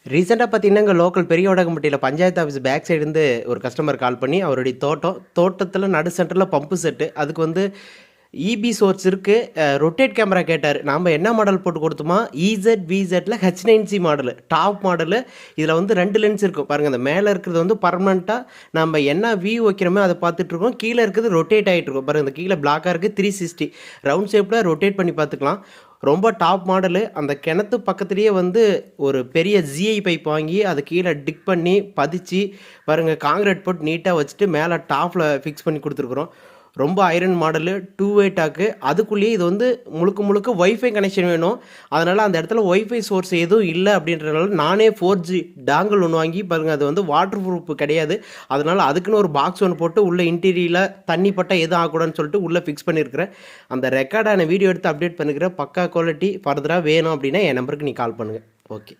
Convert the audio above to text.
ரீசெண்டா பார்த்தீங்கன்னா, எங்க லோக்கல் பெரிய வடகம்பட்டியில பஞ்சாயத்து ஆஃபீஸ் பேக் சைடு இருந்து ஒரு கஸ்டமர் கால் பண்ணி, அவருடைய தோட்டத்தில நடு சென்டர்ல பம்பு செட்டு. அதுக்கு வந்து ஈபி சோர்ஸ் இருக்கு. ரொட்டேட் கேமரா கேட்டாரு. நாம என்ன மாடல் போட்டு குடுத்தோமா, விசெட்ல H9C மாடலு. Top model. இதில வந்து 2 லென்ஸ் இருக்கும். பாருங்க, அந்த மேல இருக்கிறது வந்து பெர்மனன்ட்டா நம்ம என்ன வியூ வைக்கிறோமோ அத பார்த்துட்டுருக்கோம். கீழ இருக்கிறது ரொட்டேட் ஆயிட்டு இருக்கும். பாருங்க, இந்த கீழ பிளாக்கா இருக்கு 360. ரவுண்ட் ஷேப்ல ரொட்டேட் பண்ணி பார்த்துக்கலாம். ரொம்ப டாப் மாடலு. அந்த கிணத்து பக்கத்திலேயே வந்து ஒரு பெரிய ஜிஐ பைப் வாங்கி, அது கீழ டிக் பண்ணி, பதிச்சு பாருங்க, கான்கிரீட் போட்டு நீட்டா வச்சுட்டு மேல டாப்ல ஃபிக்ஸ் பண்ணி குடுத்துருக்குறோம். ரொம்ப ஐரன் மாடலு, 2 வே டாக்கு. அதுக்குள்ளேயே இது வந்து முழுக்க முழுக்க வைஃபை கனெக்ஷன் வேணும். அதனால அந்த இடத்துல வைஃபை சோர்ஸ் எதுவும் இல்ல அப்படின்றனால, நானே 4G டாங்கிள் ஒண்ணு வாங்கி பாருங்க, அது வந்து வாட்டர் ப்ரூஃப் கிடையாது. அதனால அதுக்குன்னு ஒரு பாக்ஸ் ஒண்ணு போட்டு உள்ள இன்டீரியர்ல தண்ணி பட்டா எதுவும் ஆகக்கூடாதுன்னு சொல்லிட்டு உள்ள ஃபிக்ஸ் பண்ணியிருக்கிறேன். அந்த ரெக்கார்டான வீடியோ எடுத்து அப்டேட் பண்ணிக்கிறேன். பக்கா குவாலிட்டி. ஃபர்தரா வேணும் அப்படின்னா என் நம்பருக்கு நீ கால் பண்ணுங்க. ஓகே.